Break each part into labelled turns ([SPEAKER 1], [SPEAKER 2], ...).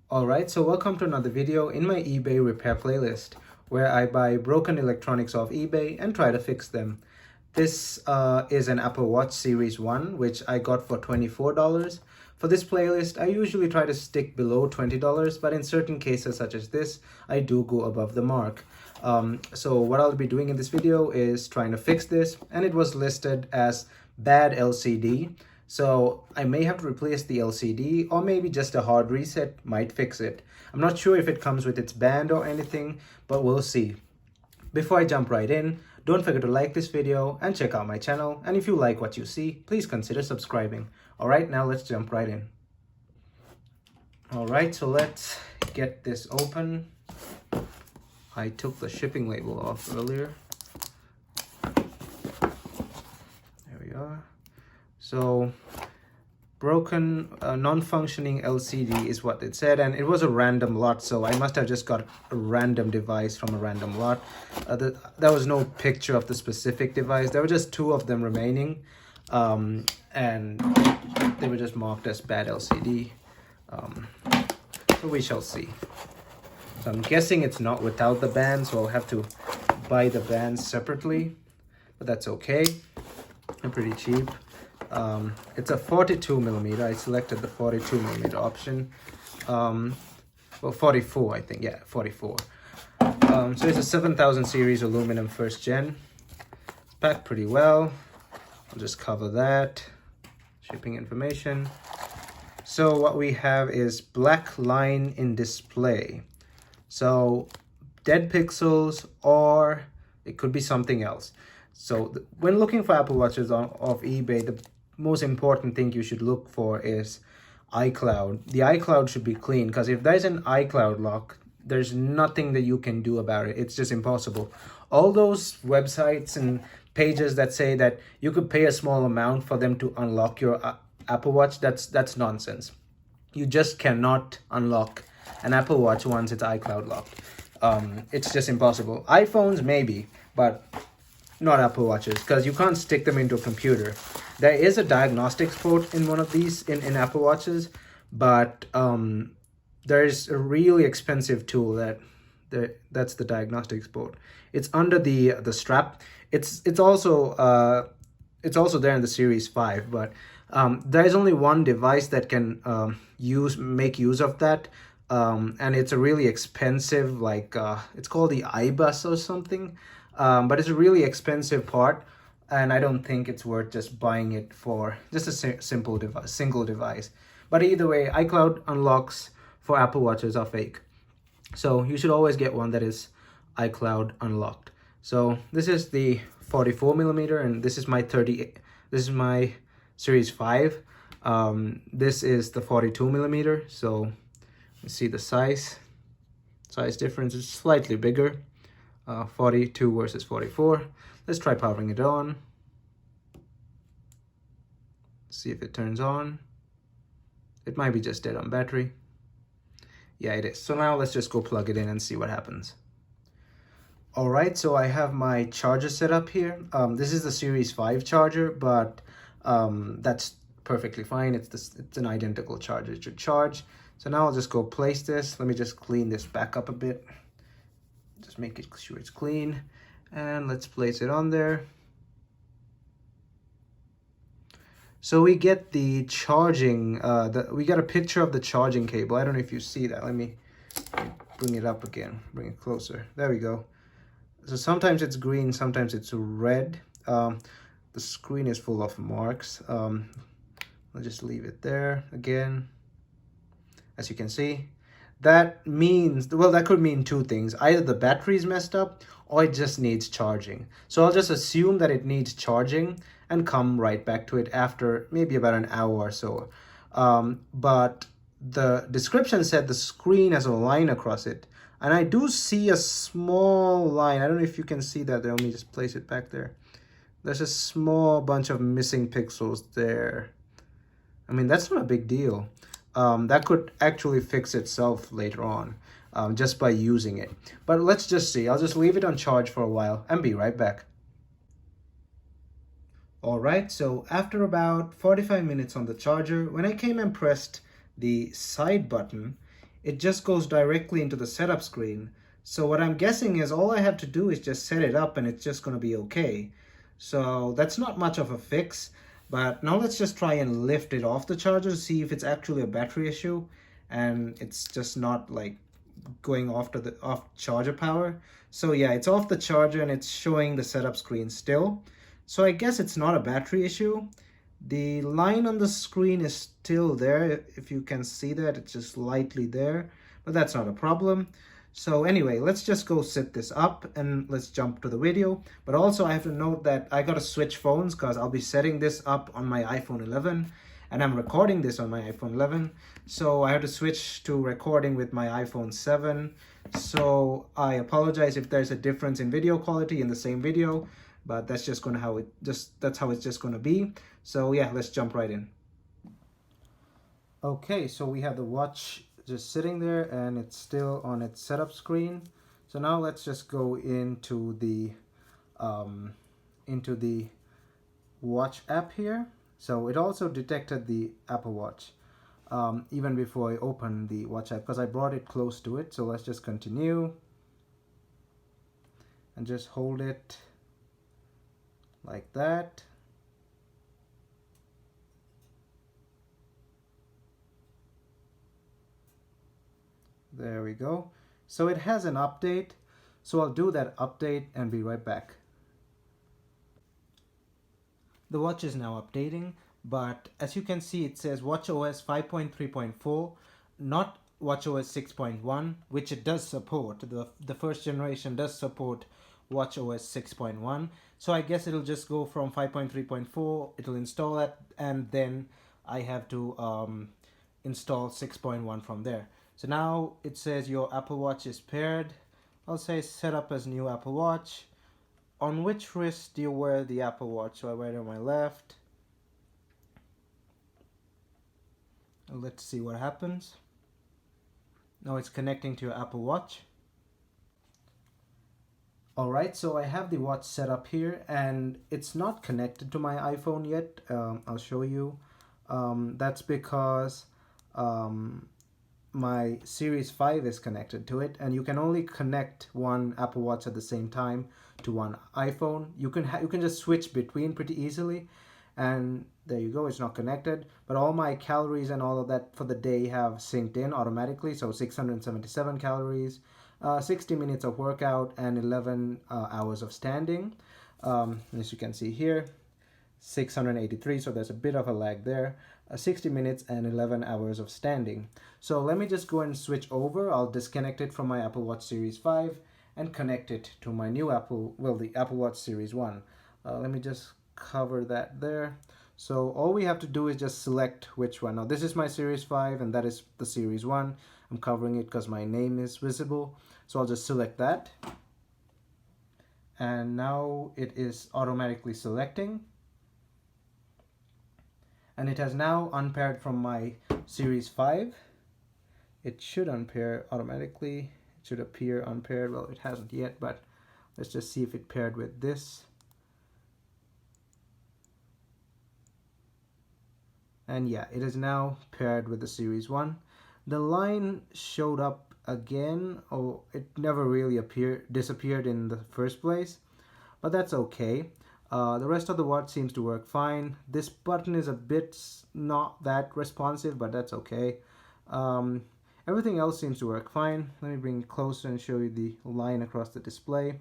[SPEAKER 1] Alright, so welcome to another video in my eBay repair playlist where I buy broken electronics off eBay and try to fix them. This is an Apple Watch Series 1 which I got for $24. For this playlist, I usually try to stick below $20, but in certain cases such as this, I do go above the mark. So what I'll be doing in this video is trying to fix this, and it was listed as bad LCD. So I may have to replace the LCD, or maybe just a hard reset might fix it. I'm not sure if it comes with its band or anything, but we'll see. Before I jump right in, don't forget to like this video and check out my channel. And if you like what you see, please consider subscribing. Alright, now let's jump right in. Alright, so let's get this open. I took the shipping label off earlier. There we are. So, broken non-functioning LCD is what it said, and it was a random lot, so I must have just got a random device from a random lot. There was no picture of the specific device. There were just two of them remaining, and they were just marked as bad LCD. So we shall see. So I'm guessing it's not without the band, so I'll have to buy the band separately, but that's okay. They're pretty cheap. It's a 42mm. I selected the 42mm option. Well, 44, I think. Yeah, 44. So it's a 7000 series aluminum first gen. It's packed pretty well. I'll just cover that. Shipping information. So what we have is black line in display. So dead pixels, or it could be something else. So when looking for Apple Watches off eBay, the most important thing you should look for is iCloud. The iCloud should be clean, because if there's an iCloud lock, there's nothing that you can do about it. It's just impossible. All those websites and pages that say that you could pay a small amount for them to unlock your Apple Watch, that's nonsense. You just cannot unlock an Apple Watch once it's iCloud locked. It's just impossible. iPhones maybe, but not Apple Watches, because you can't stick them into a computer. There is a diagnostics port in one of these in Apple Watches, but there's a really expensive tool that's the diagnostics port. It's under the strap. It's also there in the Series 5, but there's only one device that can make use of that. And it's a really expensive, it's called the iBus or something, but it's a really expensive part, and I don't think it's worth just buying it for just a single device. But either way, iCloud unlocks for Apple Watches are fake, so you should always get one that is iCloud unlocked. So this is the 44mm, and this is my this is my Series 5. This is the 42mm, so you see the size difference is slightly bigger. 42 versus 44. Let's try powering it on. See if it turns on. It might be just dead on battery. Yeah, it is. So now let's just go plug it in and see what happens. Alright, so I have my charger set up here. This is the Series 5 charger, but that's perfectly fine. It's an identical charger. It should charge. So now I'll just go place this. Let me just clean this back up a bit. Just make it sure it's clean. And let's place it on there. So we get the charging, we got a picture of the charging cable. I don't know if you see that. Let me bring it up again, bring it closer. There we go. So sometimes it's green, sometimes it's red. The screen is full of marks. I'll just leave it there again. As you can see, that means, well, that could mean two things. Either the battery's messed up or it just needs charging. So I'll just assume that it needs charging and come right back to it after maybe about an hour or so. But the description said the screen has a line across it, and I do see a small line. I don't know if you can see that there. Let me just place it back there. There's a small bunch of missing pixels there. I mean, that's not a big deal. That could actually fix itself later on, just by using it. But let's just see. I'll just leave it on charge for a while and be right back. Alright, so after about 45 minutes on the charger, when I came and pressed the side button, it just goes directly into the setup screen. So what I'm guessing is all I have to do is just set it up and it's just going to be okay. So that's not much of a fix, but now let's just try and lift it off the charger to see if it's actually a battery issue and it's just not like going off to the off charger power. So yeah, it's off the charger and it's showing the setup screen still. So I guess it's not a battery issue. The line on the screen is still there. If you can see that, it's just lightly there, but that's not a problem. So anyway, let's just go set this up and let's jump to the video. But also I have to note that I gotta switch phones because I'll be setting this up on my iPhone 11 and I'm recording this on my iPhone 11. So I have to switch to recording with my iPhone 7. So I apologize if there's a difference in video quality in the same video, but that's just gonna that's how it's just gonna be. So yeah, let's jump right in. Okay, so we have the watch just sitting there and it's still on its setup screen. So now let's just go into the watch app here. So it also detected the Apple Watch even before I opened the watch app because I brought it close to it. So let's just continue and just hold it like that. There we go. So it has an update. So I'll do that update and be right back. The watch is now updating, but as you can see, it says watchOS 5.3.4, not watchOS 6.1, which it does support. The first generation does support watchOS 6.1. So I guess it'll just go from 5.3.4, it'll install it, and then I have to install 6.1 from there. So now it says your Apple Watch is paired. I'll say set up as new Apple Watch. On which wrist do you wear the Apple Watch? So I wear it on my left. Let's see what happens. Now it's connecting to your Apple Watch. Alright, so I have the watch set up here and it's not connected to my iPhone yet. I'll show you. That's because my Series 5 is connected to it and you can only connect one Apple Watch at the same time to one iPhone. You can just switch between pretty easily, and there you go, it's not connected, but all my calories and all of that for the day have synced in automatically. So 677 calories, 60 minutes of workout, and 11 hours of standing. As you can see here, 683, so there's a bit of a lag there. 60 minutes and 11 hours of standing. So let me just go and switch over. I'll disconnect it from my Apple Watch Series 5 and connect it to my new the Apple Watch Series 1. Let me just cover that there. So all we have to do is just select which one. Now this is my Series 5 and that is the Series 1. I'm covering it because my name is visible. So I'll just select that. And now it is automatically selecting. And it has now unpaired from my Series 5. It should unpair automatically. It should appear unpaired. Well, it hasn't yet, but let's just see if it paired with this. And yeah, it is now paired with the Series 1. The line showed up again. Oh, it never really disappeared in the first place, but that's okay. The rest of the watch seems to work fine. This button is a bit not that responsive, but that's okay. Everything else seems to work fine. Let me bring it closer and show you the line across the display.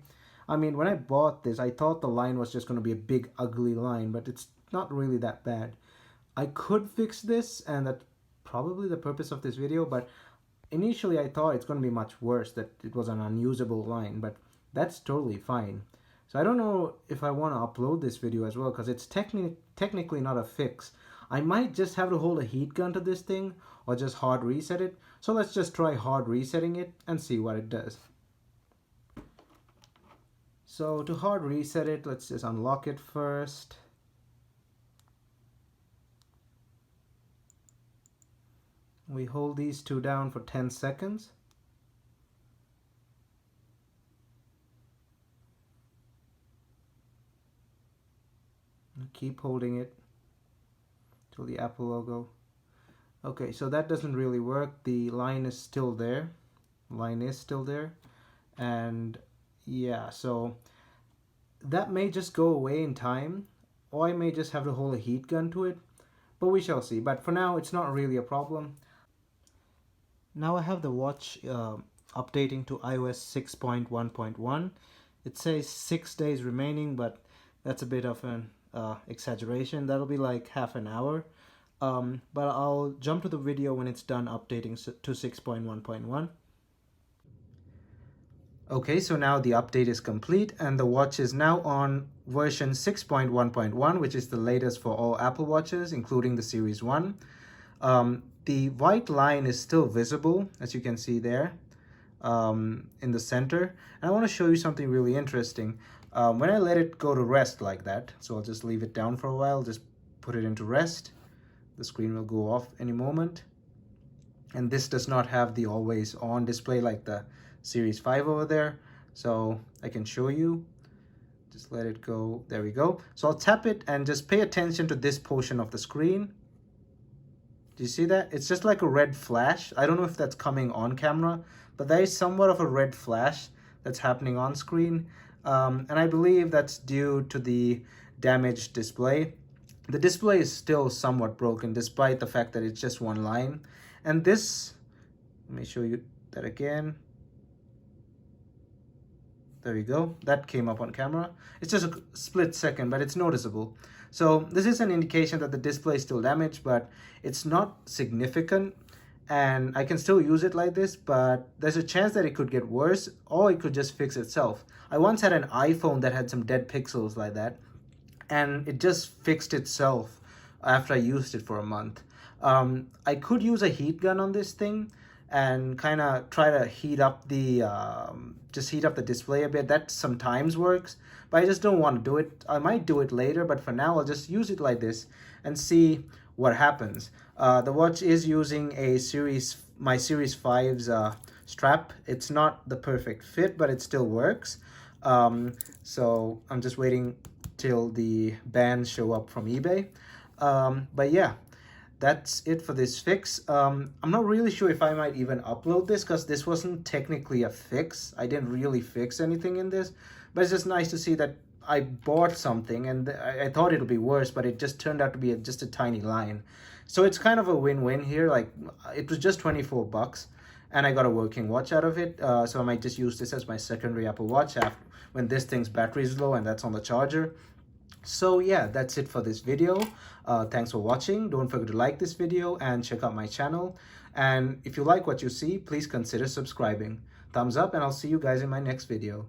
[SPEAKER 1] I mean, when I bought this, I thought the line was just going to be a big ugly line, but it's not really that bad. I could fix this, and that's probably the purpose of this video, but initially I thought it's going to be much worse, that it was an unusable line, but that's totally fine. So I don't know if I want to upload this video as well because it's technically not a fix. I might just have to hold a heat gun to this thing or just hard reset it. So let's just try hard resetting it and see what it does. So to hard reset it, let's just unlock it first. We hold these two down for 10 seconds. Keep holding it till the Apple logo Okay, so that doesn't really work. The line is still there. Line is still there. And yeah, so that may just go away in time, or I may just have to hold a heat gun to it, but we shall see. But for now, it's not really a problem. Now I have the watch updating to iOS 6.1.1. It says 6 days remaining, but that's a bit of an exaggeration. That'll be like half an hour. But I'll jump to the video when it's done updating to 6.1.1. Okay, so now the update is complete and the watch is now on version 6.1.1, which is the latest for all Apple Watches, including the Series 1. The white line is still visible, as you can see there, in the center. And I want to show you something really interesting. When I let it go to rest like that, so I'll just leave it down for a while, just put it into rest. The screen will go off any moment. And this does not have the always on display like the Series 5 over there. So I can show you. Just let it go. There we go. So I'll tap it and just pay attention to this portion of the screen. Do you see that? It's just like a red flash. I don't know if that's coming on camera, but there is somewhat of a red flash that's happening on screen. And I believe that's due to the damaged display. The display is still somewhat broken despite the fact that it's just one line. And this, let me show you that again. There you go. That came up on camera. It's just a split second, but it's noticeable. So this is an indication that the display is still damaged, but it's not significant. And I can still use it like this, but there's a chance that it could get worse or it could just fix itself. I once had an iPhone that had some dead pixels like that, and it just fixed itself after I used it for a month. I could use a heat gun on this thing and kind of try to heat up the display a bit. That sometimes works, but I just don't want to do it. I might do it later, but for now I'll just use it like this and see what happens. The watch is using my Series 5's strap. It's not the perfect fit, but it still works. So I'm just waiting till the bands show up from eBay. But yeah, that's it for this fix. I'm not really sure if I might even upload this because this wasn't technically a fix. I didn't really fix anything in this, but it's just nice to see that I bought something and I thought it would be worse, but it just turned out to be just a tiny line. So it's kind of a win-win here. Like, it was just 24 bucks and I got a working watch out of it. So I might just use this as my secondary Apple Watch when this thing's battery is low and that's on the charger. So yeah, that's it for this video. Thanks for watching. Don't forget to like this video and check out my channel. And if you like what you see, please consider subscribing. Thumbs up, and I'll see you guys in my next video.